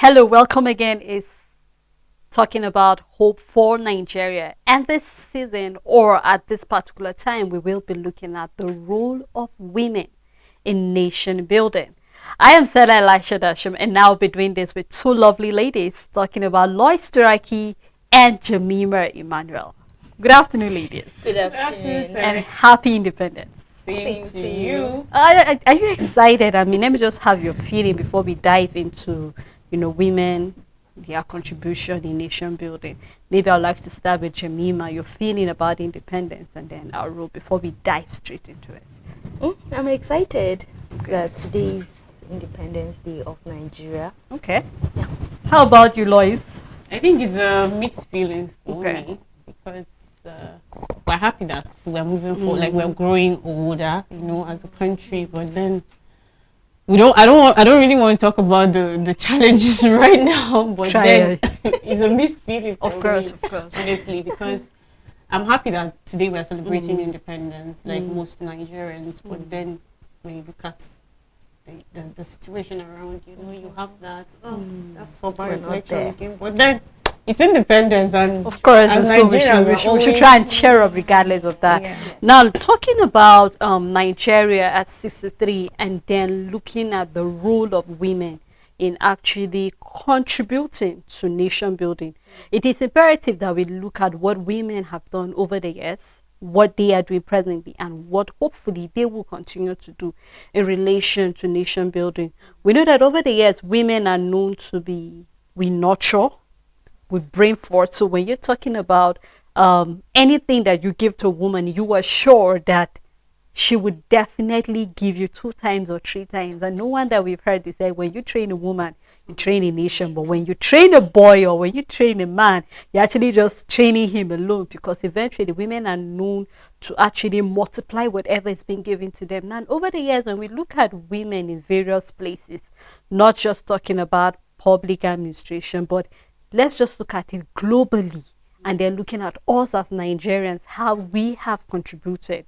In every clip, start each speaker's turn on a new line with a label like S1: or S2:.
S1: Hello, welcome again. Is talking about hope for Nigeria. And this season, or at this particular time, we will be looking at the role of women in nation building. I am Stella Elisha Dasham, and now I'll be doing this with two lovely ladies talking about Lois Turaki and Jamima Emmanuel. Good afternoon, ladies,
S2: Good afternoon.
S1: and happy independence.
S2: Same to you.
S1: Are you excited? I mean, let me just have your feeling before we dive into, women, their contribution in nation building. Maybe I'd like to start with Jamima, your feeling about independence, and then I'll roll before we dive straight into it.
S2: I'm excited that today's Independence Day of Nigeria.
S1: Okay. Yeah. How about you, Lois?
S3: I think it's mixed feelings for
S1: Okay.
S3: me because we're happy that we're moving forward, like we're growing older, as a country. But then I don't really want to talk about the challenges right now. But then it's a mixed feeling.
S1: Of course,
S3: honestly, because I'm happy that today we're celebrating independence, like most Nigerians. But then when you look at the situation around, you have that. That's so bad reflection again. But then it's independence, and
S1: of course,
S3: as
S1: so we should try and cheer up regardless of that. Yeah. Now, talking about Nigeria at 63, and then looking at the role of women in actually contributing to nation building, it is imperative that we look at what women have done over the years, what they are doing presently, and what hopefully they will continue to do in relation to nation building. We know that over the years, women are known to be, we nurture, we bring forth. So when you're talking about anything that you give to a woman, you are sure that she would definitely give you 2 times or 3 times. And no wonder we've heard this, that when you train a woman, you train a nation. But when you train a boy or when you train a man, you're actually just training him alone, because eventually the women are known to actually multiply whatever is being given to them. Now, over the years, when we look at women in various places, not just talking about public administration, but let's just look at it globally, and then looking at us as Nigerians, how we have contributed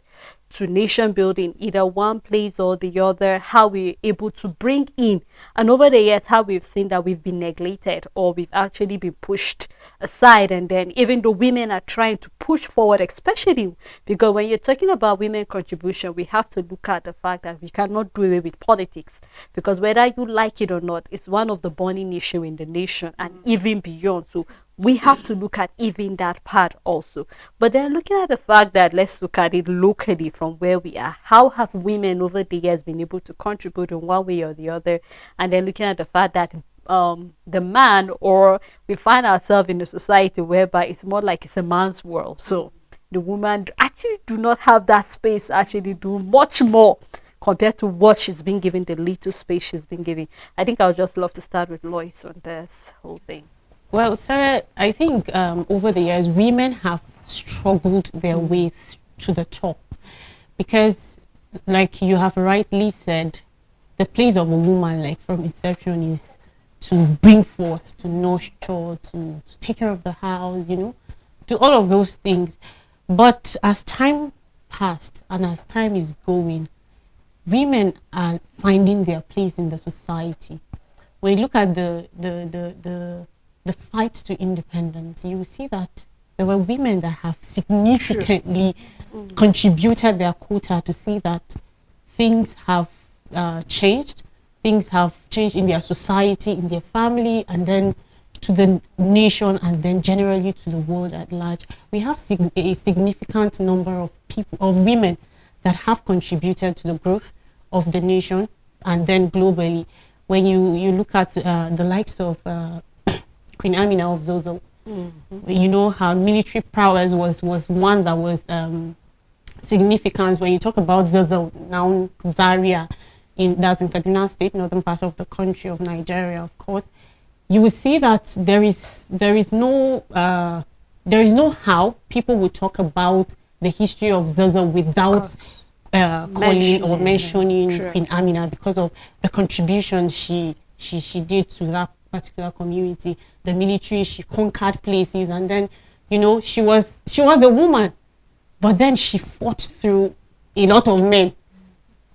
S1: to nation building, either one place or the other, how we're able to bring in, and over the years, how we've seen that we've been neglected or we've actually been pushed aside. And then even though women are trying to push forward, especially because when you're talking about women contribution, we have to look at the fact that we cannot do away with politics, because whether you like it or not, it's one of the burning issue in the nation and even beyond. So we have to look at even that part also. But then looking at the fact that, let's look at it locally from where we are. How have women over the years been able to contribute in one way or the other? And then looking at the fact that the man, or we find ourselves in a society whereby it's more like it's a man's world. So the woman actually do not have that space to actually do much more compared to what she's been given, the little space she's been given. I think I would just love to start with Lois on this whole thing.
S3: Well, Sarah, I think over the years, women have struggled their way to the top, because, like you have rightly said, the place of a woman, like from inception, is to bring forth, to nurture, to take care of the house, do all of those things. But as time passed and as time is going, women are finding their place in the society. When you look at the fight to independence, you will see that there were women that have significantly contributed their quota to see that things have changed. Things have changed in their society, in their family, and then to the nation, and then generally to the world at large. We have a significant number of women that have contributed to the growth of the nation, and then globally. When you look at the likes of Queen Amina of Zozo, you know, her military prowess was one that was significant. When you talk about Zozo, now Zaria, that's in Kaduna State, northern part of the country of Nigeria, of course, you will see that there is no how people would talk about the history of Zozo without calling or mentioning Queen Amina, because of the contribution she did to that particular community. The military, she conquered places, and then, you know, she was a woman, but then she fought through a lot of men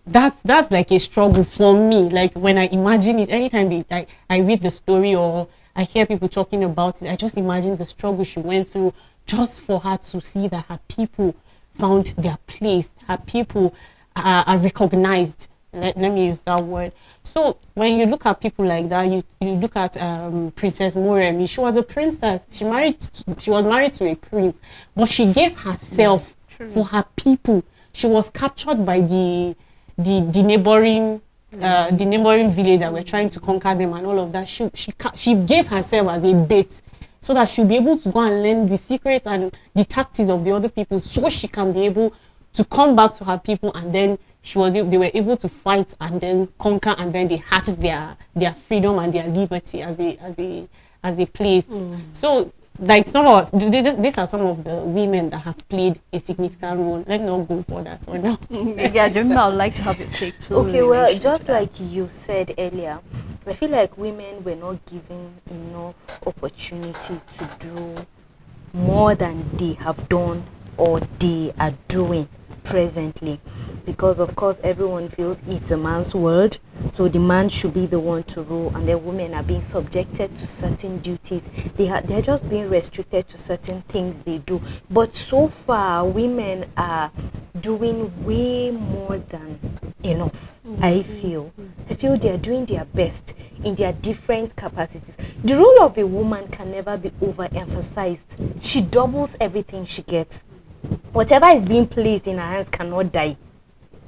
S3: that's like a struggle for me. Like when I imagine it, anytime I read the story or I hear people talking about it, I just imagine the struggle she went through just for her to see that her people found their place, her people are recognized. Let me use that word. So when you look at people like that, you look at Princess Moremi. She was a princess. She was married to a prince, but she gave herself for her people. She was captured by the neighboring village that were trying to conquer them and all of that. She gave herself as a bait so that she'll be able to go and learn the secrets and the tactics of the other people, so she can be able to come back to her people, and then they were able to fight and then conquer, and then they had their freedom and their liberty as a place. So like these are some of the women that have played a significant role. Let me not go for that for now.
S1: Yeah, Jemima, I would like to have your take too.
S2: Okay, well, just like you said earlier, I feel like women were not given enough opportunity to do more than they have done or they are doing presently, because of course everyone feels it's a man's world, so the man should be the one to rule, and then women are being subjected to certain duties. They're just being restricted to certain things they do. But so far women are doing way more than enough. I feel they're doing their best in their different capacities. The role of a woman can never be overemphasized. She doubles everything she gets. Whatever is being placed in her hands cannot die.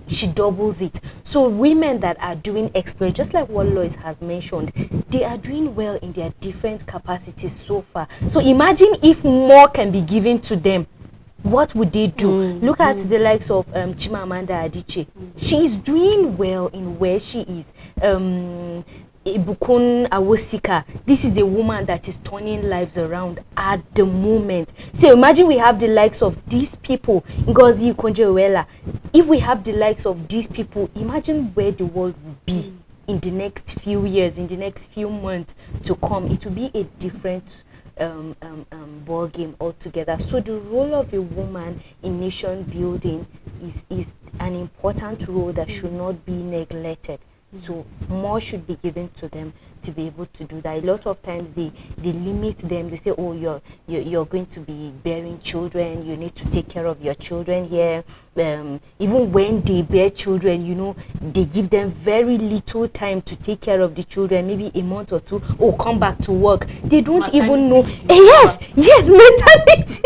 S2: She doubles it. So women that are doing exploit, just like what Lois has mentioned, they are doing well in their different capacities so far. So imagine if more can be given to them, what would they do? Look at the likes of Chimamanda Adichie. She's doing well in where she is. Ibukun Awosika, this is a woman that is turning lives around at the moment. So imagine we have the likes of these people, Ngozi Okonjo-Iweala. If we have the likes of these people, imagine where the world will be in the next few years, in the next few months to come. It will be a different ball game altogether. So the role of a woman in nation building is an important role that should not be neglected. So more should be given to them to be able to do that. A lot of times they limit them. They say, oh, you're going to be bearing children, you need to take care of your children here. Even when they bear children, you know, they give them very little time to take care of the children, maybe a month or two. Oh, come back to work. They don't even know. Yes, maternity.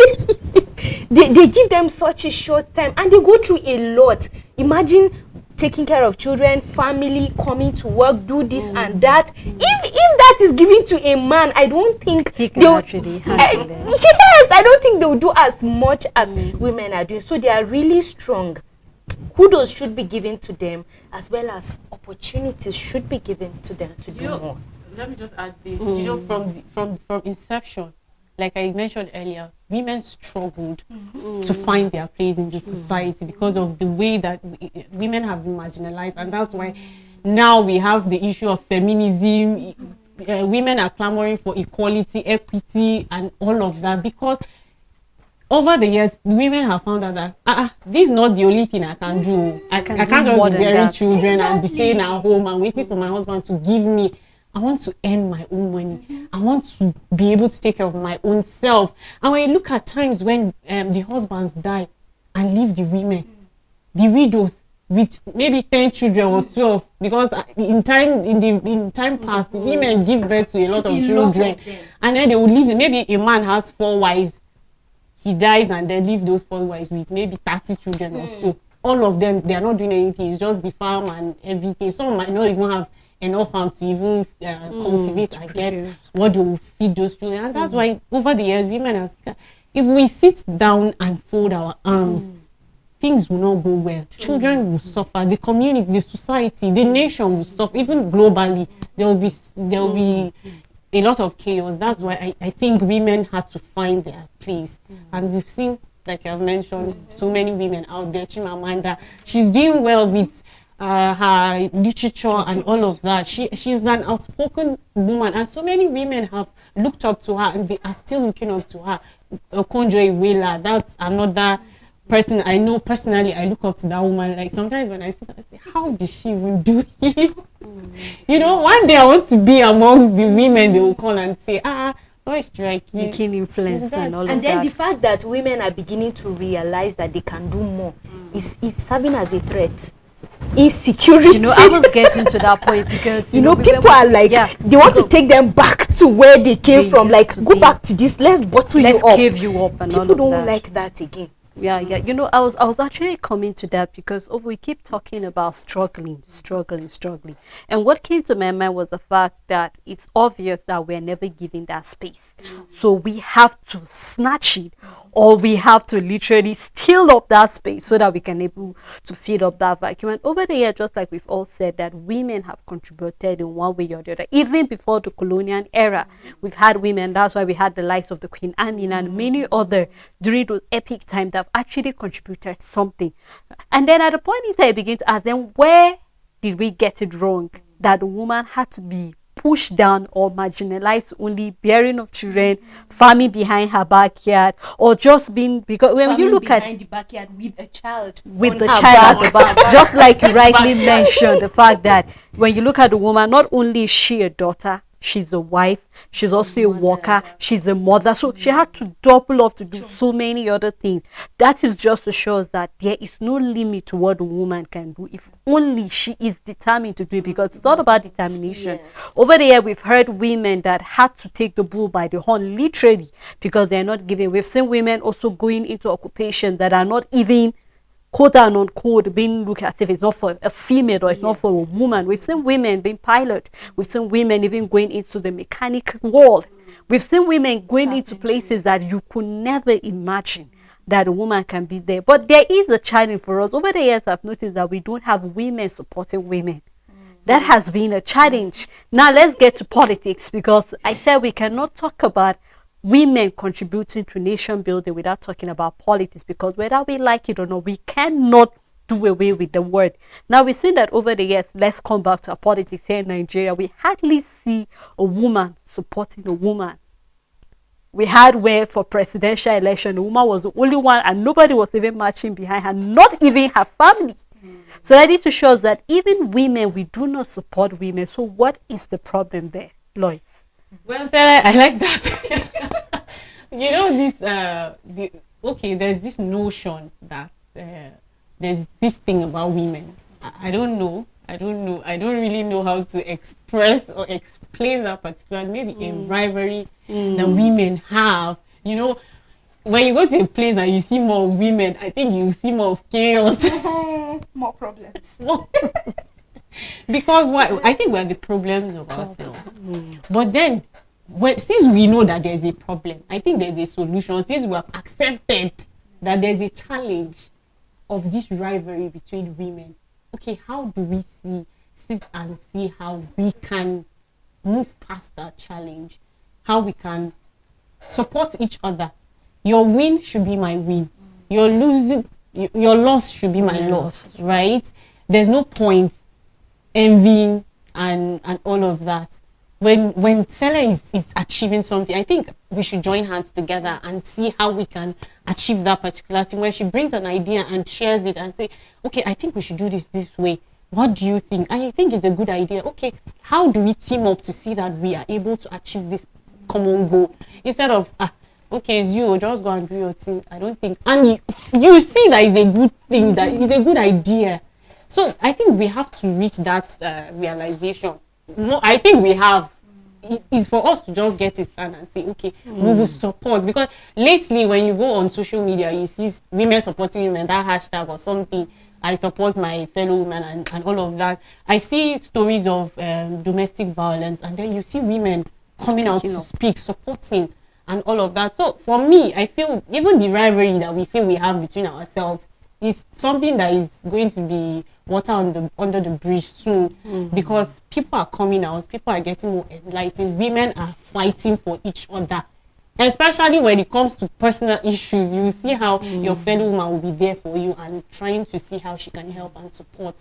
S2: they give them such a short time, and they go through a lot. Imagine taking care of children, family, coming to work, do this and that. If that is given to a man, I don't think
S1: he can actually handle it.
S2: Yes, I don't think they will do as much as women are doing. So they are really strong. Kudos should be given to them, as well as opportunities should be given to them to do more.
S3: Let me just add this. You know, from inception, like I mentioned earlier, women struggled to find their place in the society because of the way that women have been marginalized, and that's why now we have the issue of feminism. Women are clamoring for equality, equity, and all of that, because over the years, women have found out that this is not the only thing I can do. I can't just be bearing children and be staying at home and waiting for my husband to give me. I want to earn my own money. I want to be able to take care of my own self. And when you look at times when the husbands die and leave the women, the widows with maybe 10 children or 12, because in time past, the women give birth to a lot of children, and then they will leave. Maybe a man has 4 wives, he dies and then leave those 4 wives with maybe 30 children or so. All of them, they are not doing anything. It's just the farm and everything. Some might not even have enough farm to even cultivate and get what they will feed those children. And that's why over the years, women are scared. If we sit down and fold our arms, things will not go well. Children will suffer. The community, the society, the nation will suffer. Even globally, there will be a lot of chaos. That's why I think women had to find their place. And we've seen, like I've mentioned, so many women out there. Chimamanda, she's doing well with her literature and all of that. She's an outspoken woman, and so many women have looked up to her, and they are still looking up to her. Okonjo-Iweala, that's another I know personally, I look up to that woman. Like sometimes when I see that, I say, how did she even do it? You know, one day I want to be amongst the women. They will call and say, voice strike,
S1: making influence and all of that.
S2: And then the fact that women are beginning to realize that they can do more is serving as a threat. Insecurity.
S1: You know, I was getting to that point because
S2: you know people are like, they want to take them back to where they came from. Like, go back to this. Let's bottle you up.
S1: Let's cave you up and
S2: people
S1: all of that.
S2: People don't like that again.
S1: Yeah. You know, I was actually coming to that because we keep talking about struggling. And what came to my mind was the fact that it's obvious that we're never given that space. So we have to snatch it, or we have to literally steal up that space so that we can able to fill up that vacuum. And over the years, just like we've all said, that women have contributed in one way or the other. Even before the colonial era, we've had women. That's why we had the likes of the Queen Amina and many other during those epic times that have actually contributed something. And then at the point in time, I begin to ask them, where did we get it wrong? That the woman had to be pushed down or marginalized, only bearing of children, farming behind her backyard, or just being, because when you look at
S2: the backyard with a child,
S1: at the back, just like you rightly mentioned, the fact that when you look at the woman, not only is she a daughter, she's a wife, she's also a worker, she's a mother, so she had to double up to do so many other things. That is just to show us that there is no limit to what a woman can do if only she is determined to do it, because it's all about determination. Over the year, we've heard women that had to take the bull by the horn, literally, because they're not giving. We've seen women also going into occupations that are not even quote and unquote being looked at if it's not for a female or it's not for a woman. We've seen women being pilot. We've seen women even going into the mechanic world. We've seen women going into places that you could never imagine that a woman can be there. But there is a challenge for us. Over the years, I've noticed that we don't have women supporting women. That has been a challenge. Now let's get to politics, because I said we cannot talk about women contributing to nation building without talking about politics, because whether we like it or not, we cannot do away with the word. Now we've seen that over the years. Let's come back to our politics here in Nigeria. We hardly see a woman supporting a woman. We had where for presidential election, the woman was the only one and nobody was even marching behind her, not even her family. So that is to show us that even women, we do not support women. So what is the problem there, Lloyd?
S3: Well, Sarah, I like that. You know, there's this notion that there's this thing about women. I don't know. I don't really know how to express or explain that particular, maybe a rivalry that women have. You know, when you go to a place and you see more women, I think you see more of chaos.
S2: More problems.
S3: Because I think we're the problems of ourselves. But then, since we know that there's a problem, I think there's a solution. Since we have accepted that there's a challenge of this rivalry between women, okay, how do we sit and see how we can move past that challenge? How we can support each other? Your win should be my win. Your loss should be my loss, right? There's no point envying and all of that. When Stella is achieving something, I think we should join hands together and see how we can achieve that particular thing. When she brings an idea and shares it and say, okay, I think we should do this way. What do you think? I think it's a good idea. Okay, how do we team up to see that we are able to achieve this common goal? Instead of, okay, it's you, just go and do your thing. I don't think, and you see that it's a good thing, that it's a good idea. So I think we have to reach that realization. I think we have. It's for us to just get it stand and say, okay, we will support. Because lately, when you go on social media, you see women supporting women, that hashtag or something, I support my fellow women and all of that. I see stories of domestic violence, and then you see women coming out to speak, supporting, and all of that. So for me, I feel even the rivalry that we feel we have between ourselves is something that is going to be water under the bridge soon, because people are coming out, people are getting more enlightened, women are fighting for each other, especially when it comes to personal issues. You see how your fellow woman will be there for you and trying to see how she can help and support.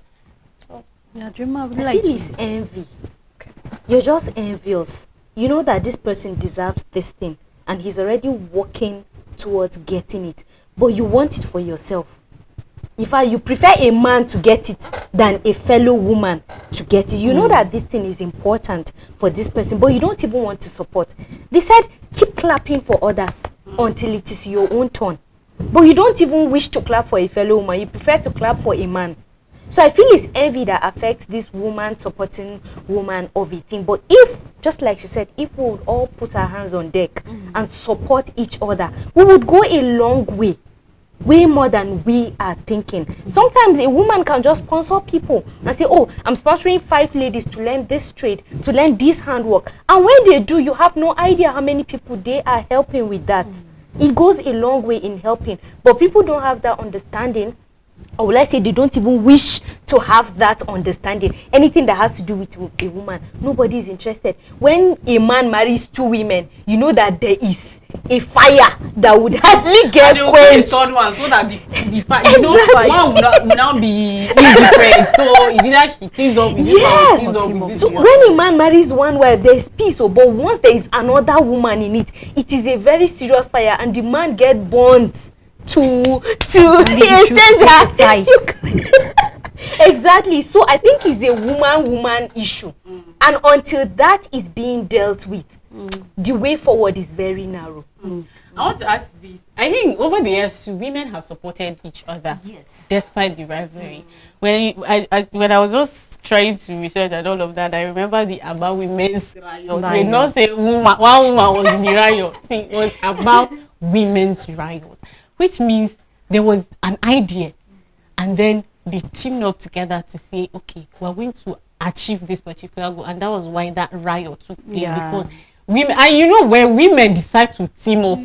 S3: So,
S2: I feel it's envy. Okay. You're just envious. You know that this person deserves this thing and he's already working towards getting it, but you want it for yourself. In fact, you prefer a man to get it than a fellow woman to get it. You know that this thing is important for this person, but you don't even want to support. They said, keep clapping for others until it is your own turn. But you don't even wish to clap for a fellow woman. You prefer to clap for a man. So I feel it's envy that affects this woman supporting woman of a thing. But if, just like she said, if we would all put our hands on deck and support each other, we would go a long way. Way more than we are thinking. Sometimes a woman can just sponsor people and say, oh, I'm sponsoring 5 ladies to learn this trade, to learn this handwork. And when they do, you have no idea how many people they are helping with that. It goes a long way in helping. But people don't have that understanding. Or will I say they don't even wish to have that understanding. Anything that has to do with a woman, nobody is interested. When a man marries 2 women, you know that there is a fire that would hardly get quenched.
S3: Third one, so that the fire, you know, one would now be indifferent. So it either she teams up with this one, teams up with this
S2: so
S3: one.
S2: when a man marries one wife, there is peace. But once there is another woman in it, it is a very serious fire, and the man get burnt to extend that. Exactly. So I think it's a woman issue, and until that is being dealt with, the way forward is very narrow.
S3: I want to ask this. I think over the years, women have supported each other,
S2: Yes,
S3: despite the rivalry. When I was just trying to research and all of that, I remember the about women's riot. They not say one woman was in the riot. See, it was about women's riot, which means there was an idea, and then they teamed up together to say, okay, we're going to achieve this particular goal, and that was why that riot took place. Because women, and you know, when women decide to team up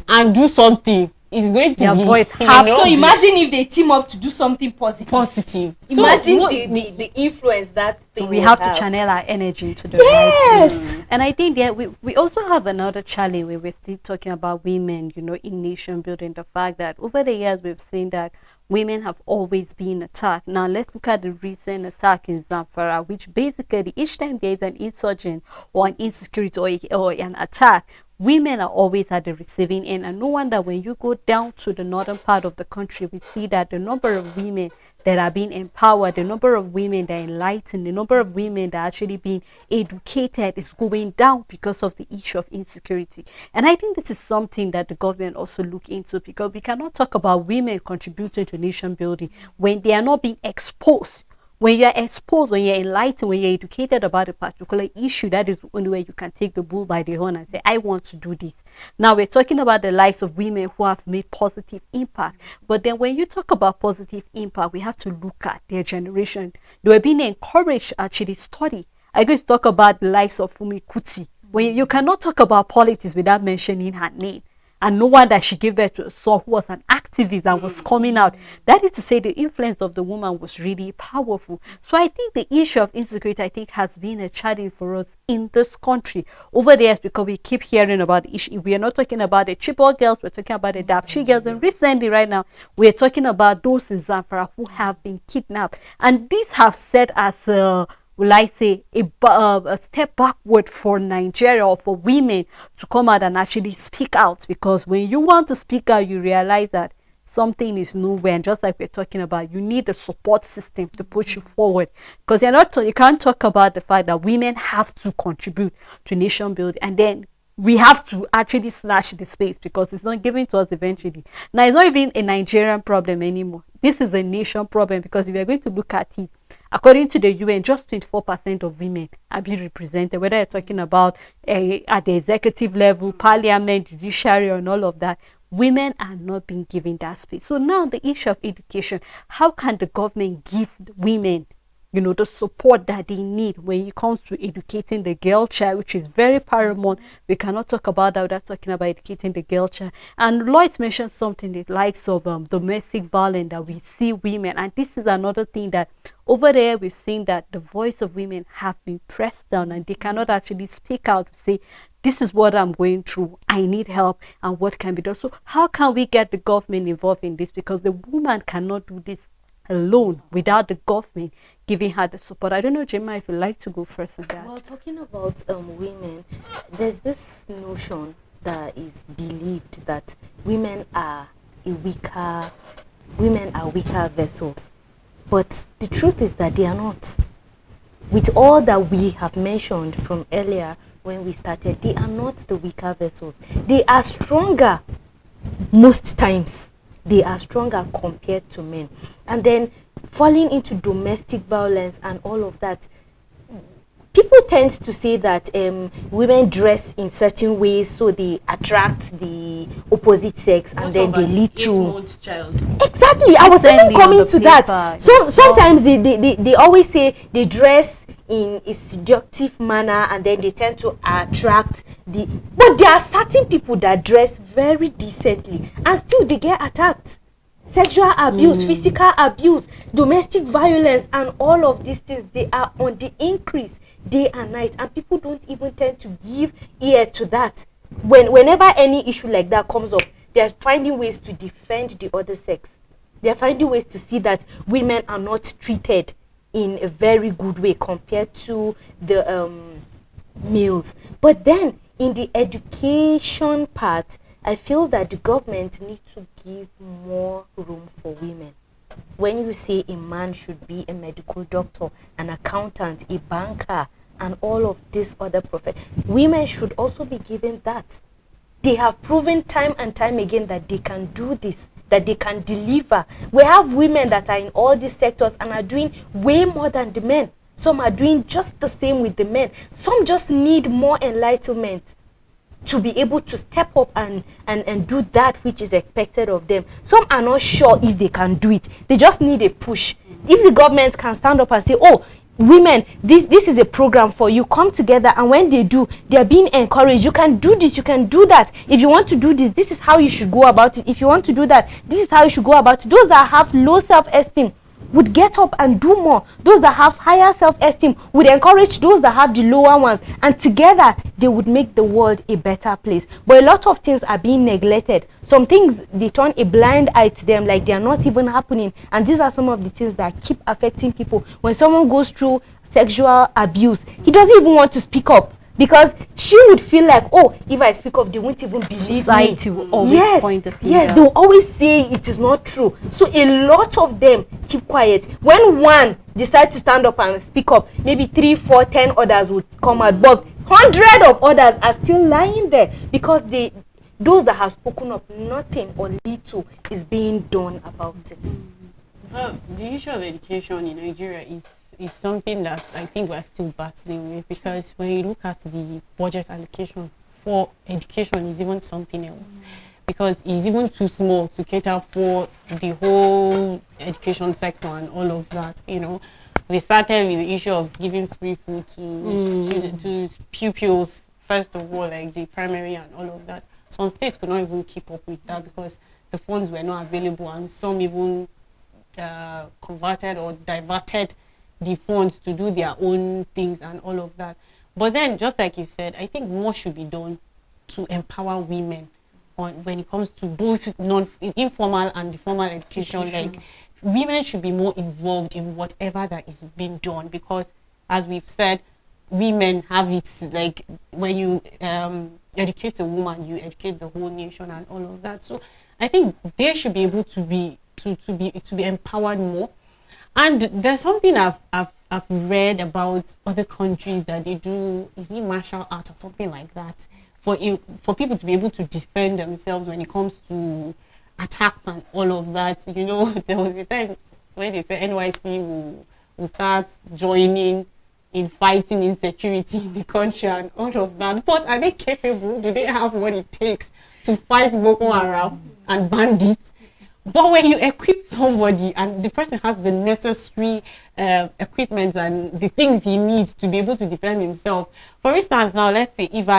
S3: and do something, it's going to be
S1: voice
S2: so imagine if they team up to do something positive. Imagine
S3: so,
S2: the influence that thing.
S1: So we have to channel our energy into the right thing. And I think that we also have another challenge where we're still talking about women, you know, in nation building. The fact that over the years we've seen that women have always been attacked. Now let's look at the recent attack in Zamfara, which basically each time there is an insurgent or an insecurity or an attack, women are always at the receiving end. And no wonder when you go down to the northern part of the country, we see that the number of women that are being empowered, the number of women that are enlightened, the number of women that are actually being educated is going down because of the issue of insecurity. And I think this is something that the government also look into, because we cannot talk about women contributing to nation building when they are not being exposed. When you're exposed, when you're enlightened, when you're educated about a particular issue, that is the only way you can take the bull by the horn and say, I want to do this. Now, we're talking about the lives of women who have made positive impact. But then when you talk about positive impact, we have to look at their generation. They were being encouraged to actually study. I'm going to talk about the likes of Fumi Kuti. When you cannot talk about politics without mentioning her name. And no wonder she gave birth to a son who was an activist and was coming out. That is to say, the influence of the woman was really powerful. So I think the issue of insecurity, I think, has been a challenge for us in this country over the years, because we keep hearing about the issue. We are not talking about the Chibok girls, we're talking about the Dapchi girls. And recently, right now, we're talking about those in Zamfara who have been kidnapped. And these have set as will I say, a step backward for Nigeria or for women to come out and actually speak out. Because when you want to speak out, you realize that something is nowhere. And just like we're talking about, you need a support system to push you forward. Because you can't talk about the fact that women have to contribute to nation building, and then we have to actually snatch the space because it's not given to us eventually. Now, it's not even a Nigerian problem anymore. This is a nation problem, because if you're going to look at it, according to the UN, just 24% of women are being represented, whether you're talking about at the executive level, parliament, judiciary, and all of that. Women are not being given that space. So now the issue of education, how can the government give women, you know, the support that they need when it comes to educating the girl child, which is very paramount. We cannot talk about that without talking about educating the girl child. And Lloyd mentioned something, the likes of domestic violence, that we see women. And this is another thing that over there we've seen that the voice of women have been pressed down, and they cannot actually speak out to say, this is what I'm going through, I need help, and what can be done. So how can we get the government involved in this? Because the woman cannot do this alone without the government giving her the support. I don't know, Gemma, if you'd like to go first on that.
S2: Well, talking about women, there's this notion that is believed that women are women are weaker vessels. But the truth is that they are not. With all that we have mentioned from earlier when we started, they are not the weaker vessels. They are stronger most times. They are stronger compared to men. And then falling into domestic violence and all of that, people tend to say that women dress in certain ways so they attract the opposite sex, and then they lead to
S3: 8-month child.
S2: Exactly. I was even
S1: Recently on
S2: coming
S1: the
S2: to that.
S1: paper,
S2: So sometimes they always say they dress in a seductive manner and then they tend to attract the, but there are certain people that dress very decently and still they get attacked. Sexual abuse, physical abuse, domestic violence, and all of these things, they are on the increase day and night, and people don't even tend to give ear to that. Whenever any issue like that comes up, they're finding ways to defend the other sex. They're finding ways to see that women are not treated in a very good way compared to the males. But then in the education part, I feel that the government needs to give more room for women. When you say a man should be a medical doctor, an accountant, a banker, and all of these other professions, women should also be given that. They have proven time and time again that they can do this, that they can deliver. We have women that are in all these sectors and are doing way more than the men. Some are doing just the same with the men. Some just need more enlightenment to be able to step up and do that which is expected of them. Some are not sure if they can do it. They just need a push. If the government can stand up and say, oh, women, this is a program for you, come together, and when they do, they are being encouraged. You can do this, you can do that. If you want to do this is how you should go about it. If you want to do that, this is how you should go about it. Those that have low self-esteem would get up and do more. Those that have higher self-esteem would encourage those that have the lower ones, and together they would make the world a better place. But a lot of things are being neglected. Some things, they turn a blind eye to them, like they are not even happening. And these are some of the things that keep affecting people. When someone goes through sexual abuse, he doesn't even want to speak up, because she would feel like, oh, if I speak up, they won't even believe
S1: Society
S2: me.
S1: will always point the finger.
S2: Yes, they will always say it is not true. So a lot of them keep quiet. When one decides to stand up and speak up, maybe 3, 4, 10 others would come out, but 100 of others are still lying there, because those that have spoken up, nothing or little is being done about it.
S3: The issue of education in Nigeria is something that I think we're still battling with, because when you look at the budget allocation for education, is even something else, because it's even too small to cater for the whole education sector and all of that. You know, we started with the issue of giving free food to pupils, first of all, like the primary and all of that. Some states could not even keep up with that because the funds were not available, and some even converted or diverted the funds to do their own things and all of that. But then, just like you said, I think more should be done to empower women when it comes to both informal and formal education. Like, women should be more involved in whatever that is being done, because as we've said, women have it, like when you educate a woman, you educate the whole nation and all of that. So I think they should be able to be empowered more. And there's something I've read about other countries that they do, is it martial art or something like that, for people to be able to defend themselves when it comes to attacks and all of that. You know, there was a time when they said NYC will start joining in fighting insecurity in the country and all of that. But are they capable? Do they have what it takes to fight Boko Haram and bandits? But when you equip somebody and the person has the necessary equipment and the things he needs to be able to defend himself. For instance, now let's say if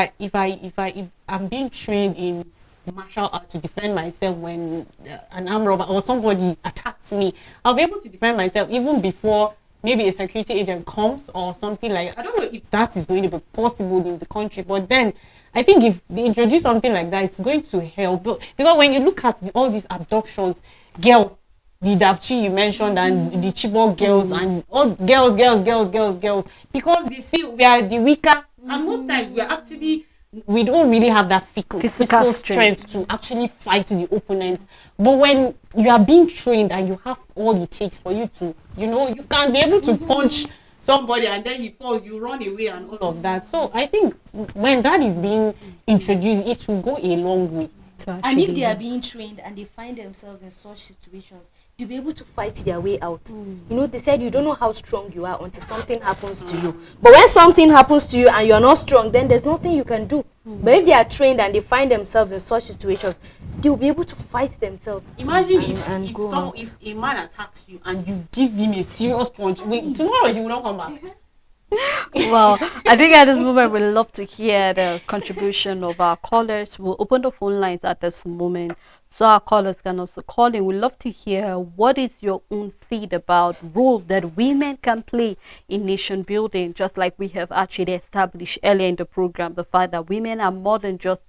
S3: I'm being trained in martial art to defend myself when an armed robber or somebody attacks me, I'll be able to defend myself even before maybe a security agent comes or something like that. I don't know if that is going to be possible in the country, but then I think if they introduce something like that, it's going to help. Because when you look at all these abductions, girls, the Dapchi you mentioned and the Chibok girls and all girls, because they feel we are the weaker. And most times we are actually we don't really have that physical strength to actually fight the opponent. But when you are being trained and you have all it takes for you to, you can be able to punch somebody and then he falls, you run away and all of that. So I think when that is being introduced, it will go a long way.
S2: And if they are being trained and they find themselves in such situations, they'll be able to fight their way out. They said you don't know how strong you are until something happens to you. But when something happens to you and you're not strong, then there's nothing you can do. But if they are trained and they find themselves in such situations, they'll be able to fight themselves.
S3: Imagine if a man attacks you and you give him a serious punch, tomorrow he will not come back.
S1: Well, I think at this moment we'd love to hear the contribution of our callers. We'll open the phone lines at this moment so our callers can also call in. We'd love to hear what is your own feed about role that women can play in nation building, just like we have actually established earlier in the program, the fact that women are more than just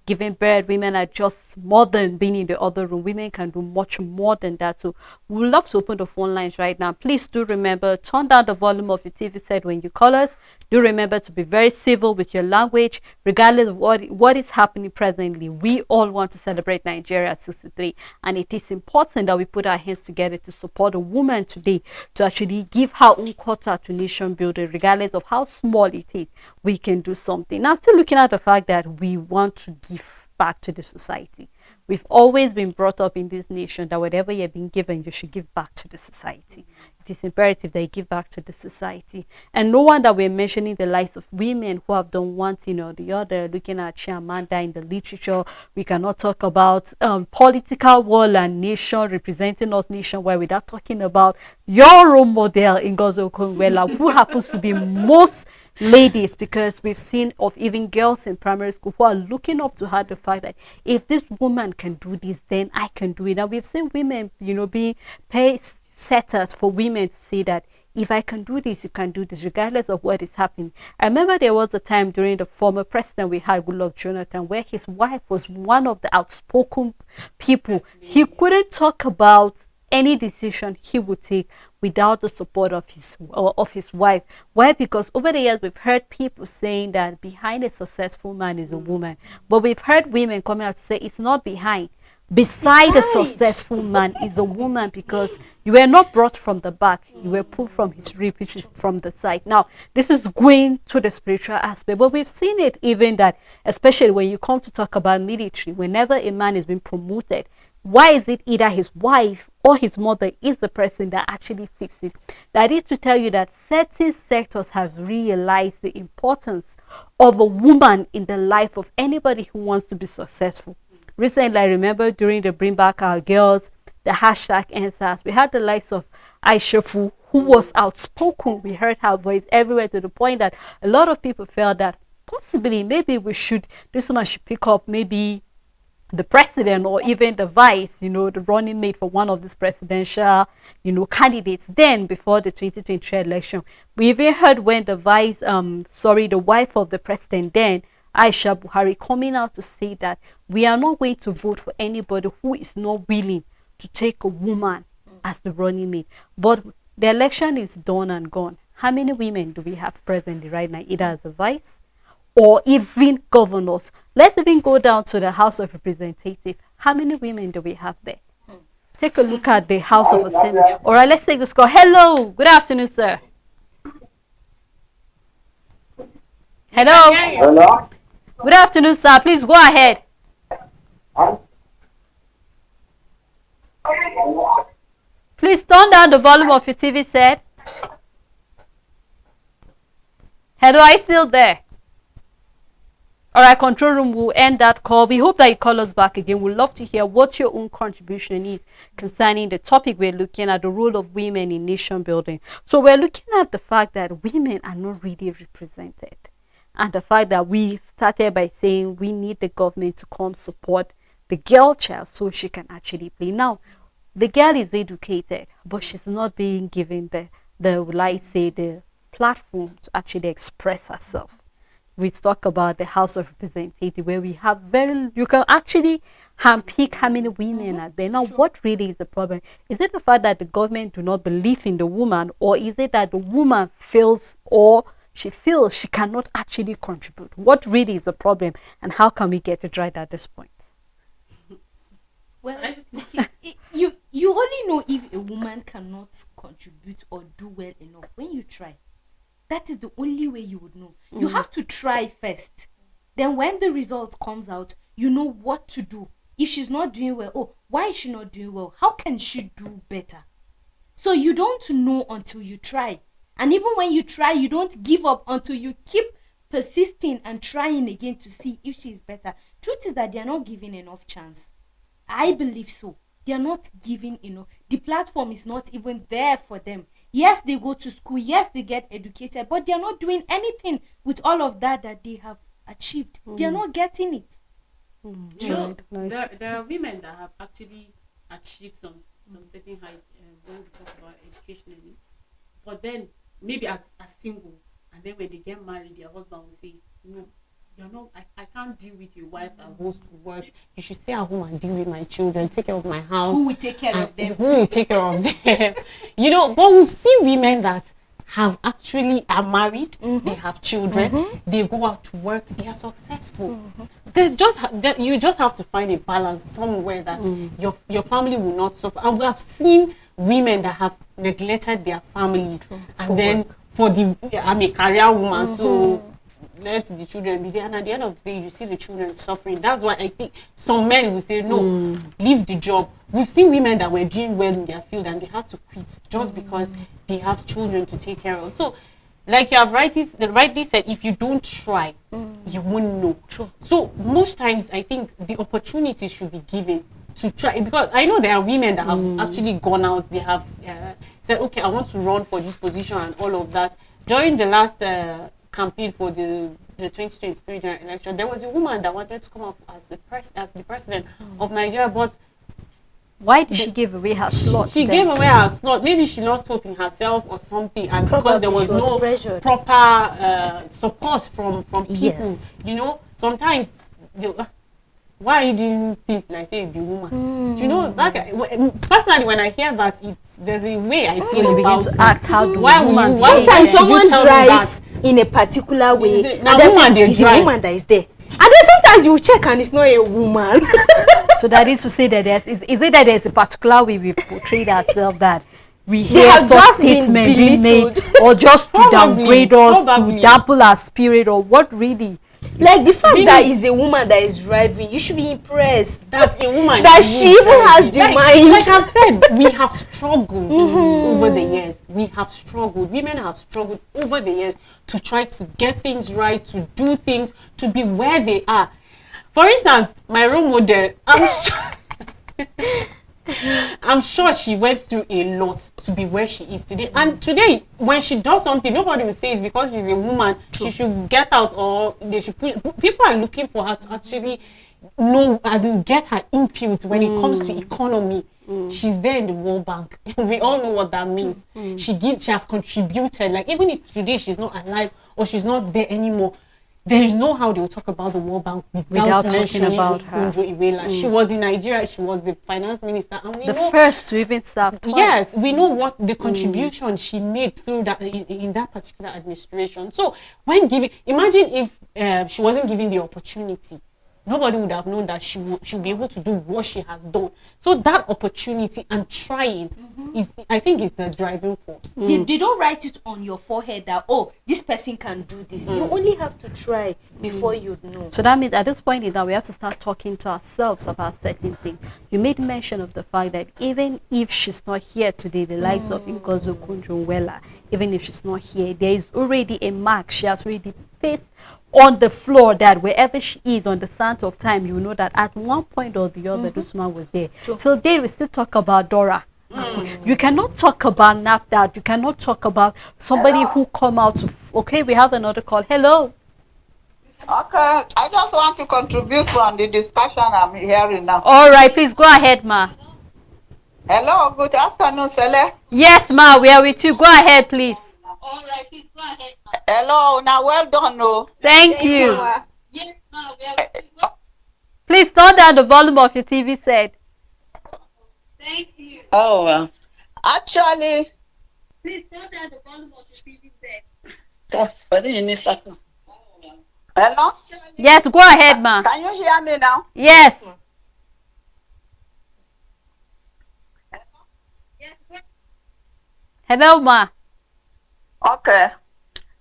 S1: giving birth. Women are just more than being in the other room. Women can do much more than that. So we would love to open the phone lines right now. Please do remember, turn down the volume of your TV set when you call us. Do remember to be very civil with your language, regardless of what is happening presently. We all want to celebrate Nigeria at 63, and it is important that we put our hands together to support a woman today to actually give her own quota to nation building, regardless of how small it is. We can do something. Now, still looking at the fact that we want to give back to the society. We've always been brought up in this nation that whatever you're being given, you should give back to the society. It is imperative that you give back to the society. And no wonder we're mentioning the lives of women who have done one thing or the other. Looking at Chiamanda in the literature, we cannot talk about political world and nation, representing us nationwide, without talking about your role model, Ngozi Okonjo-Iweala, who happens to be most ladies, because we've seen of even girls in primary school who are looking up to her, the fact that if this woman can do this, then I can do it. Now we've seen women, being pace setters for women to say that if I can do this, you can do this, regardless of what is happening. I remember there was a time during the former president we had, Goodluck Jonathan, where his wife was one of the outspoken people. He couldn't talk about any decision he would take without the support of his wife. Why? Because over the years we've heard people saying that behind a successful man is a woman, but we've heard women coming out to say it's not behind. Beside a successful man is a woman, because you were not brought from the back, you were pulled from his rib, which is from the side. Now, this is going to the spiritual aspect, but we've seen it even that, especially when you come to talk about military, whenever a man is being promoted, why is it either his wife or his mother is the person that actually fixes it? That is to tell you that certain sectors have realized the importance of a woman in the life of anybody who wants to be successful. Recently, I remember during the Bring Back Our Girls, the hashtag answers, we had the likes of Aisha Fu, who was outspoken. We heard her voice everywhere, to the point that a lot of people felt that possibly maybe this woman should pick up maybe the president or even the vice, the running mate for one of these presidential, candidates then before the 2023 election. We even heard when the the wife of the president then, Aisha Buhari, coming out to say that we are not going to vote for anybody who is not willing to take a woman as the running mate. But the election is done and gone. How many women do we have presently right now, either as a vice or even governors? Let's even go down to the House of Representatives. How many women do we have there? Take a look at the House of Assembly. All right, let's take this call. Hello, good afternoon, sir. Hello.
S4: Hello.
S1: Good afternoon, sir. Please go ahead. Please turn down the volume of your TV set. Hello, are you still there? All right, control room will end that call. We hope that you call us back again. We'd love to hear what your own contribution is concerning the topic we're looking at, the role of women in nation building. So we're looking at the fact that women are not really represented, and the fact that we started by saying we need the government to come support the girl child so she can actually play. Now, the girl is educated, but she's not being given the platform to actually express herself. We talk about the House of Representatives, where we have you can actually handpick how many women are there. Now, what really is the problem? Is it the fact that the government do not believe in the woman, or is it that the woman feels or she feels she cannot actually contribute. What really is the problem, and how can we get it right at this point?
S2: Well, you only know if a woman cannot contribute or do well enough when you try. That is the only way you would know. You have to try first. Then when the result comes out, you know what to do. If she's not doing well, oh, why is she not doing well? How can she do better? So you don't know until you try. And even when you try, you don't give up until you keep persisting and trying again to see if she's better. Truth is that they are not giving enough chance. I believe so. They are not giving enough. The platform is not even there for them. Yes, they go to school. Yes, they get educated. But they are not doing anything with all of that they have achieved. They are not getting it.
S3: You know, there are women that have actually achieved some certain height when we talk about educationally. But then maybe as single, and then when they get married, their husband will say, no, you're not, I can't deal with your wife that goes to work. You should stay at home and deal with my children, take care of my house.
S2: Who will take care of them?
S3: Who will take care of them? You know, but we've seen women that have actually are married, they have children, they go out to work, they are successful. There's just you just have to find a balance somewhere that your family will not suffer. And we have seen women that have neglected their families, and then I'm a career woman, so let the children be there, and at the end of the day you see the children suffering. That's why I think some men will say no, leave the job. We've seen women that were doing well in their field and they had to quit just because they have children to take care of. So like you have rightly said, if you don't try, you won't know.
S2: True.
S3: So most times I think the opportunity should be given to try, because I know there are women that have actually gone out. They have said, okay, I want to run for this position and all of that. During the last campaign for the 2020 presidential election, there was a woman that wanted to come up as the president of Nigeria, but
S1: why did she give away her slot?
S3: She gave away her slot. Maybe she lost hope in herself or something, and because there was no proper support from people.
S2: Yes.
S3: You know, sometimes why are you doing things like say be woman? You know, personally, when I hear that, there's a way I feel
S1: you begin
S3: about
S1: to ask, how do
S3: why
S1: women
S2: sometimes someone drives in a particular way, and there's a woman that is there, and then sometimes you check and it's not a woman.
S1: So that is to say that is it that there's a particular way we portrayed ourselves that we hear some statement being made, or just to downgrade us, to dampen our spirit, or what really?
S2: Like the fact that is a woman that is driving, you should be impressed
S3: that a woman
S2: that she even has the mind.
S3: Like I've said, we have struggled over the years. We have struggled. Women have struggled over the years to try to get things right, to do things, to be where they are. For instance, my role model, I'm sure she went through a lot to be where she is today. And today, when she does something, nobody will say it's because she's a woman. She should get out, or they should people are looking for her to actually know, as in get her input when it comes to economy. She's there in the World Bank. We all know what that means. She has contributed. Like even if today she's not alive or she's not there anymore, there is no how they will talk about the World Bank without
S1: talking about her.
S3: She was in Nigeria. She was the finance minister, and we
S1: The
S3: know,
S1: first to even serve twice.
S3: yes, we know what the contribution she made through that in that particular administration. So when imagine if she wasn't given the opportunity, nobody would have known that she would be able to do what she has done. So that opportunity and trying is, I think, it's the driving force.
S2: They don't write it on your forehead that, oh, this person can do this. You only have to try before you know.
S1: So that means at this point in time, we have to start talking to ourselves about certain things. You made mention of the fact that even if she's not here today, the likes of Ngozi Okonjo-Iweala, even if she's not here, there is already a mark she has already faced on the floor, that wherever she is on the sands of time, you know that at one point or the other, this man was there. Till then, we still talk about Dora. You cannot talk about NAFDAC. You cannot talk about somebody who come out to... Okay, we have another call. Hello.
S4: Okay, I just want to contribute from the discussion I'm hearing now.
S1: All right, please go ahead, ma.
S4: Hello, good afternoon, Sele.
S1: Yes, ma, we are with you. Go ahead, please.
S4: All right, please go ahead. Hello, now well done, no.
S1: Thank you.
S4: Yes,
S1: Please turn down the volume of your TV set.
S4: thank you. Oh, actually, please turn down the volume of your TV set. Hello?
S1: Yes, go ahead, ma.
S4: Can you hear me now?
S1: Yes. Hello, ma.
S4: Okay.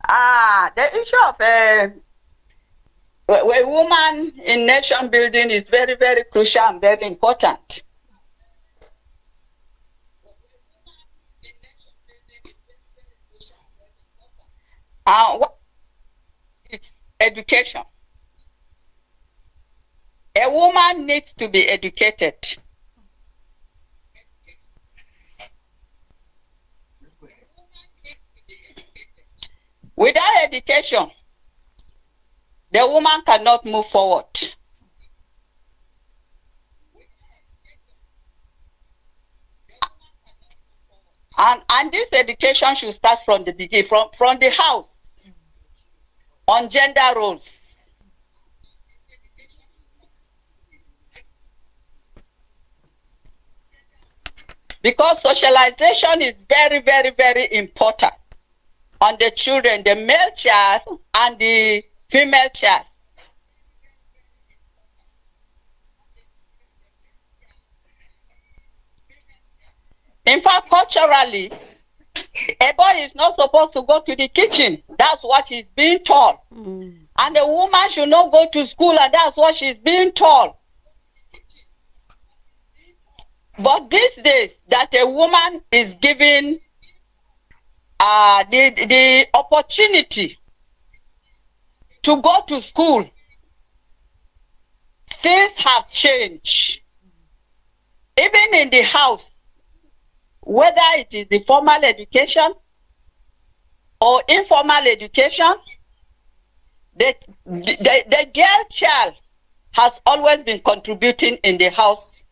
S4: The issue of a woman in nation building is very, very crucial and very important. What is education? A woman needs to be educated. Without education, the woman cannot move forward. And this education should start from the beginning, from the house, on gender roles. Because socialization is very, very, very important on the children, the male child and the female child. In fact, culturally, a boy is not supposed to go to the kitchen. That's what he's being told. And a woman should not go to school, and that's what she's being told. But these days, that a woman is given the opportunity to go to school, things have changed. Even in the house, whether it is the formal education or informal education, the girl child has always been contributing in the house.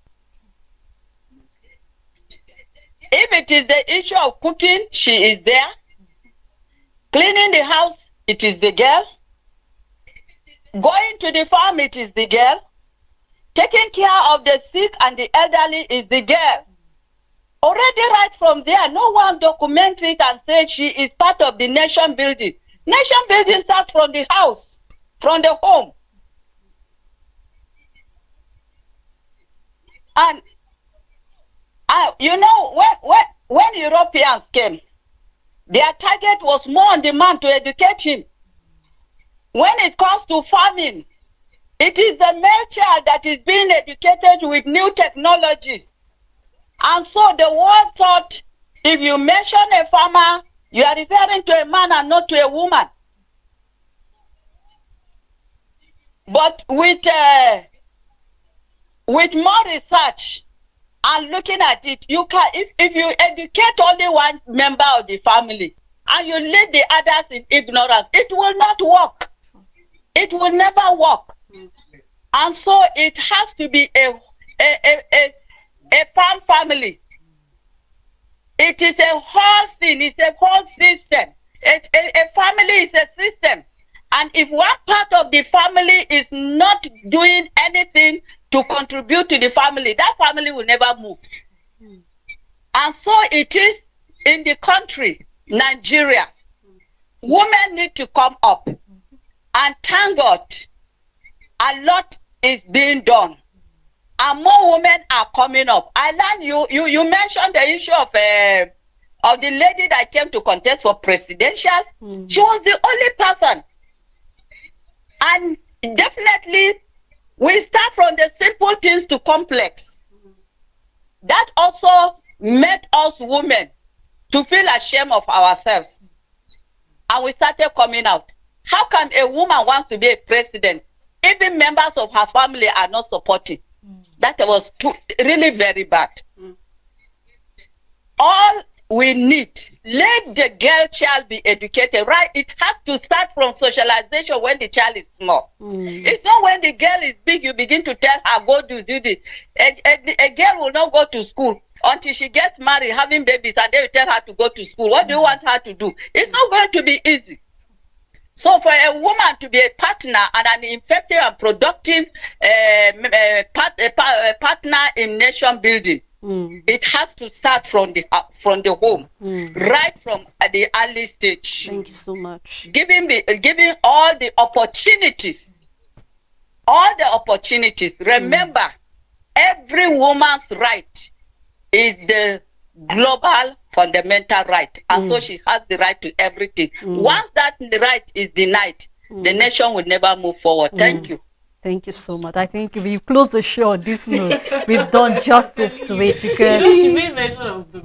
S4: If it is the issue of cooking, she is there. Cleaning the house, it is the girl. Going to the farm, it is the girl. Taking care of the sick and the elderly is the girl. Already right from there, no one documents it and says she is part of the nation building. Nation building starts from the house, from the home. And you know, when Europeans came, their target was more on the man to educate him. When it comes to farming, it is the male child that is being educated with new technologies. And so the world thought, if you mention a farmer, you are referring to a man and not to a woman. But with more research and looking at it, you can, if you educate only one member of the family and you leave the others in ignorance, it will not work. It will never work. And so it has to be a farm family. It is a whole thing. It's a whole system. A family is a system. And if one part of the family is not doing anything to contribute to the family, that family will never move. And so it is in the country, Nigeria. Women need to come up. And thank God, a lot is being done. And more women are coming up. I learned you mentioned the issue of the lady that came to contest for presidential. She was the only person. And definitely, we start from the simple things to complex. That also made us women to feel ashamed of ourselves. And we started coming out. How come a woman wants to be a president? Even members of her family are not supporting. That was really very bad. All we need, let the girl child be educated, right? It has to start from socialization when the child is small. It's not when the girl is big, you begin to tell her, go do this. A girl will not go to school until she gets married, having babies, and they will tell her to go to school. What do you want her to do? It's not going to be easy. So for a woman to be a partner and an effective and productive partner in nation building, It has to start from the home, right from the early stage.
S1: Thank you so much.
S4: Giving all the opportunities. Remember, every woman's right is the global fundamental right, and so she has the right to everything. Once that right is denied, the nation will never move forward. Thank you.
S1: Thank you so much. I think we've closed the show on this note. We've done justice to it, because
S3: she made mention of the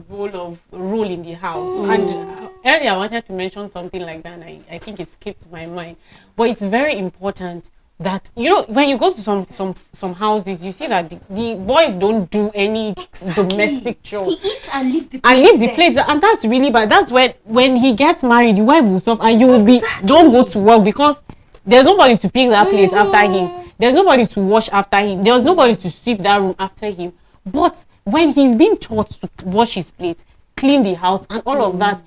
S3: role in the house. And earlier I wanted to mention something like that, and I think it skipped my mind. But it's very important that, when you go to some houses, you see that the boys don't do any domestic chores.
S2: He eats and leave the
S3: plates. And that's really bad. That's when he gets married, the wife will suffer, and you will don't go to work, because there's nobody to pick that plate after him. There's nobody to wash after him. There's nobody to sweep that room after him. But when he's been taught to wash his plate, clean the house, and all of that,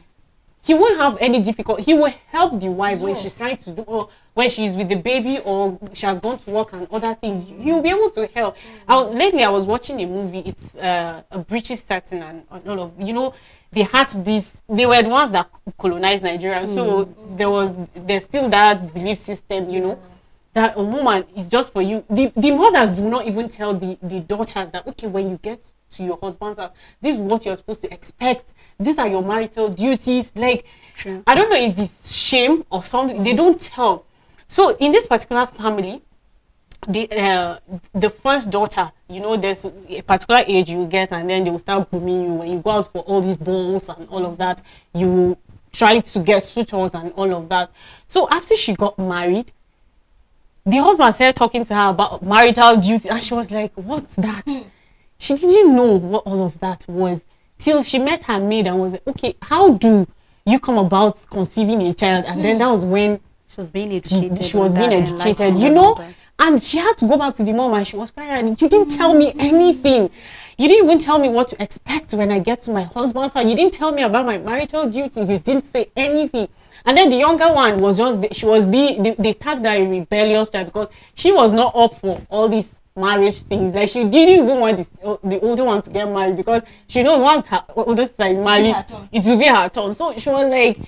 S3: he won't have any difficulty. He will help the wife when she's trying to do, or when she's with the baby, or she has gone to work and other things. He'll be able to help. Lately, I was watching a movie. It's a British setting, and all of, they had this. They were the ones that colonized Nigeria, so there's still that belief system, that a woman is just for you. The mothers do not even tell the daughters that, okay, when you get to your husband's house, this is what you're supposed to expect. These are your marital duties. Like,
S1: True.
S3: I don't know if it's shame or something. They don't tell. So in this particular family, the first daughter, there's a particular age you get, and then they will start grooming you. When you go out for all these balls and all of that, you try to get suitors and all of that. So after she got married, the husband started talking to her about marital duty, and she was like, what's that? She didn't know what all of that was till she met her maid and was like, okay, how do you come about conceiving a child? And then that was when
S1: she was being educated.
S3: And she had to go back to the mom, and she was crying, you didn't tell me anything. You didn't even tell me what to expect when I get to my husband's house. You didn't tell me about my marital duty. You didn't say anything. And then the younger one was they tagged her a rebellious child, because she was not up for all these marriage things. Like, she didn't even want the older one to get married, because she knows once her older sister is married, it will be her turn. So she was like,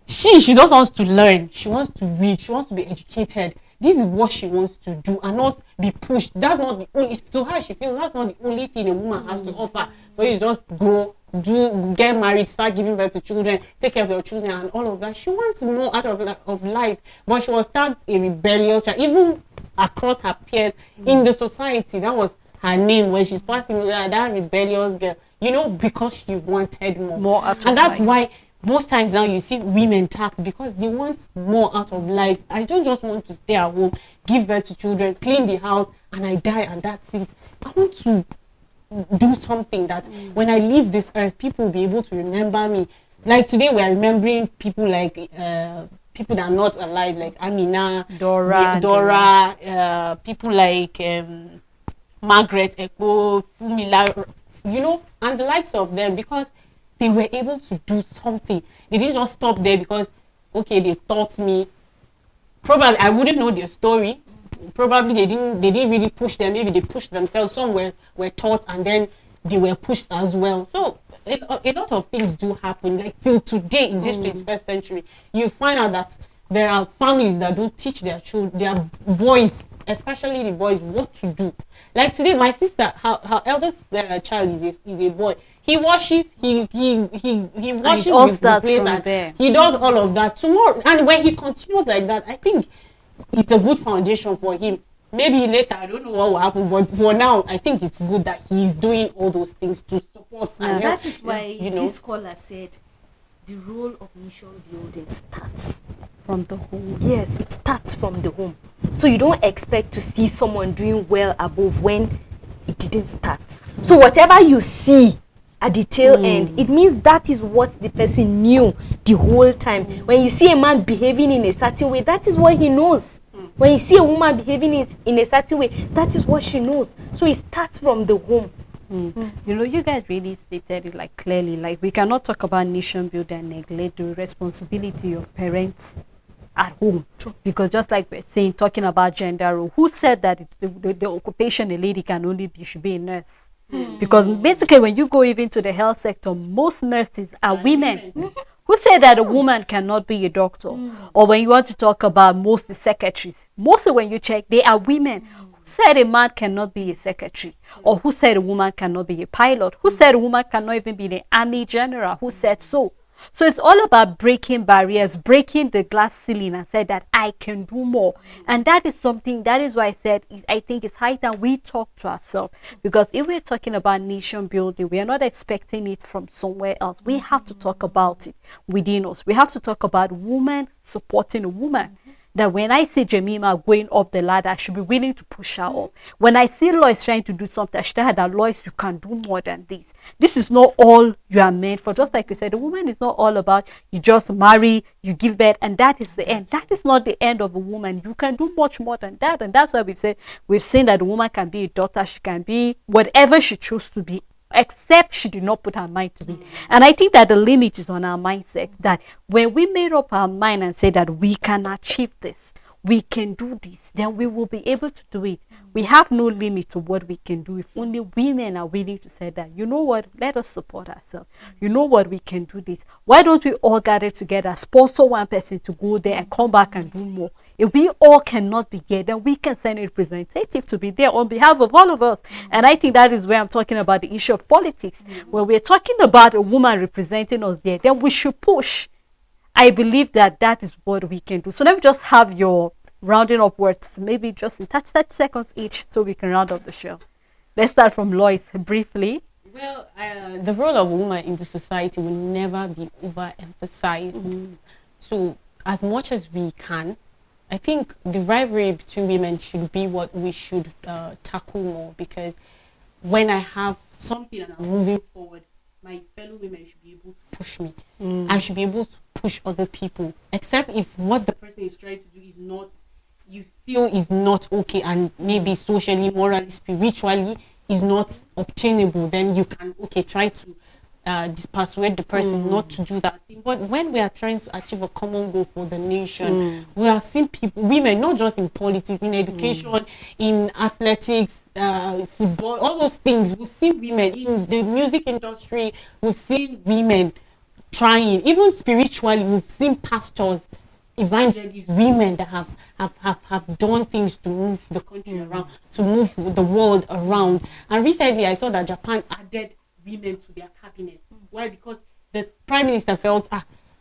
S3: she just wants to learn. She wants to read. She wants to be educated. This is what she wants to do, and not be pushed. That's not the only, to her, she feels that's not the only thing a woman has to offer. For you to just grow, get married, start giving birth to children, take care of your children and all of that. She wants more out of life, but she was tagged a rebellious child, even across her peers in the society. That was her name when she's passing, that rebellious girl, because she wanted more out of and that's life. Why most times now you see women tagged, because they want more out of life. I don't just want to stay at home, give birth to children, clean the house, and I die, and that's it. I want to do something that when I leave this earth, people will be able to remember me. Like today, we are remembering people like people that are not alive, like Amina, Dora, people like Margaret Eko, Fumila, and the likes of them, because they were able to do something. They didn't just stop there because, okay, they taught me. Probably I wouldn't know their story. Probably they didn't really push them. Maybe they pushed themselves. Some were taught, and then they were pushed as well. So a lot of things do happen. Like till today in this 21st century, you find out that there are families that don't teach their children, their boys, especially the boys, what to do. Like today, my sister, her eldest child is a boy. He washes, he washes with the plates, and there. He does all of that tomorrow. And when he continues like that, I think it's a good foundation for him. Maybe later, I don't know what will happen, but for now, I think it's good that he's doing all those things to support.
S2: And that is why this scholar said the role of nation building starts
S1: from the home.
S2: Yes, it starts from the home. So you don't expect to see someone doing well above when it didn't start. So whatever you see at the tail end, it means that is what the person knew the whole time. When you see a man behaving in a certain way, that is what he knows. When you see a woman behaving in a certain way, that is what she knows. So it starts from the home.
S1: You guys really stated it like clearly. Like, we cannot talk about nation building and neglect the responsibility of parents at home. True. Because just like we're saying, talking about gender role, who said that the occupation a lady can only be should be a nurse? Because basically, when you go even to the health sector, most nurses are women. Who said that a woman cannot be a doctor? Or when you want to talk about most secretaries, mostly when you check, they are women. Who said a man cannot be a secretary? Or who said a woman cannot be a pilot? Who said a woman cannot even be the army general? Who said so? So it's all about breaking barriers, breaking the glass ceiling, and said that I can do more. And that is something, that is why I said, I think it's high time we talk to ourselves. Because if we're talking about nation building, we are not expecting it from somewhere else. We have to talk about it within us. We have to talk about women supporting a woman. That when I see Jemima going up the ladder, I should be willing to push her up. When I see Lois trying to do something, I should tell her that, Lois, you can do more than this. This is not all you are meant for. Just like you said, the woman is not all about you just marry, you give birth, and that is the end. That is not the end of a woman. You can do much more than that. And that's why we've seen that the woman can be a daughter, she can be whatever she chooses to be, except she did not put her mind to it. And I think that the limit is on our mindset, that when we made up our mind and say that we can achieve this, we can do this, then we will be able to do it. We have no limit to what we can do if only women are willing to say that, you know what, let us support ourselves. You know what, we can do this. Why don't we all gather together, sponsor one person to go there and come back and do more? If we all cannot be here, then we can send a representative to be there on behalf of all of us. And I think that is where I'm talking about the issue of politics. When we're talking about a woman representing us there, then we should push. I believe that that is what we can do. So let me just have your rounding up words, maybe just in 30 seconds each, so we can round up the show. Let's start from Lois briefly.
S3: Well, the role of woman in the society will never be overemphasized. So as much as we can, I think the rivalry between women should be what we should tackle more, because when I have something and I'm moving forward, my fellow women should be able to push me. I should be able to push other people, except if what the person is trying to do is not, you feel is not okay, and maybe socially, morally, spiritually is not obtainable, then you can try to persuade the person not to do that thing. But when we are trying to achieve a common goal for the nation, we have seen people, women, not just in politics, in education, in athletics, football, all those things. We've seen women in the music industry. We've seen women trying, even spiritually. We've seen pastors, evangelists, women that have done things to move the country around, to move the world around. And recently I saw that Japan added women to their cabinet. Why? Because the prime minister felt,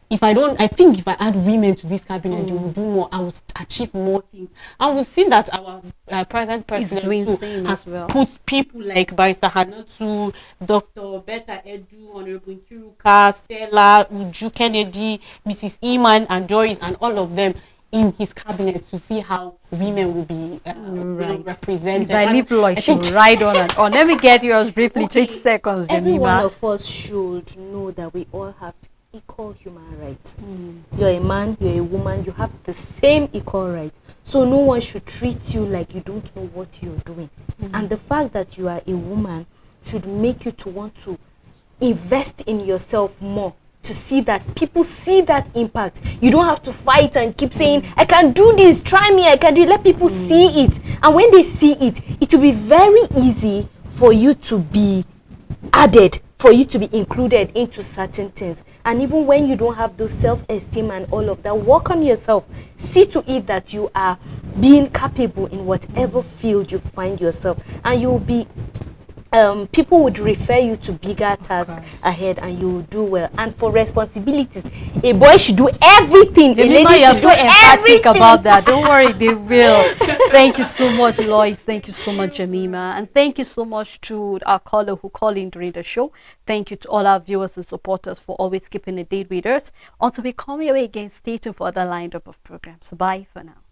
S3: if I add women to this cabinet, they will do more, I will achieve more things. And we've seen that our present president too has put people like Barrister Hanatu, Dr. Betta Edu, Honorable Nkiruka, Stella, Uju Kennedy, Mrs. Iman and Doris, and all of them in his cabinet, to see how women will be represented.
S1: If I leave Lois, she will ride on and on. Let me get yours briefly, 20 seconds, Jemima.
S2: Every one of us should know that we all have equal human rights. You're a man, you're a woman, you have the same equal rights. So no one should treat you like you don't know what you're doing. And the fact that you are a woman should make you to want to invest in yourself more, to see that people see that impact. You don't have to fight and keep saying, I can do this, try me, I can do it. Let people see it. And when they see it, it will be very easy for you to be added, for you to be included into certain things. And even when you don't have those self-esteem and all of that, work on yourself. See to it that you are being capable in whatever field you find yourself. And you'll be people would refer you to bigger tasks ahead, and you will do well. And for responsibilities, a boy should do everything.
S1: Jemima, you're so emphatic about that. Don't worry, they will. Thank you so much, Lois. Thank you so much, Jemima. And thank you so much to our caller who called in during the show. Thank you to all our viewers and supporters for always keeping a date with us. Until we come your way again, stay tuned for the lineup of programs. Bye for now.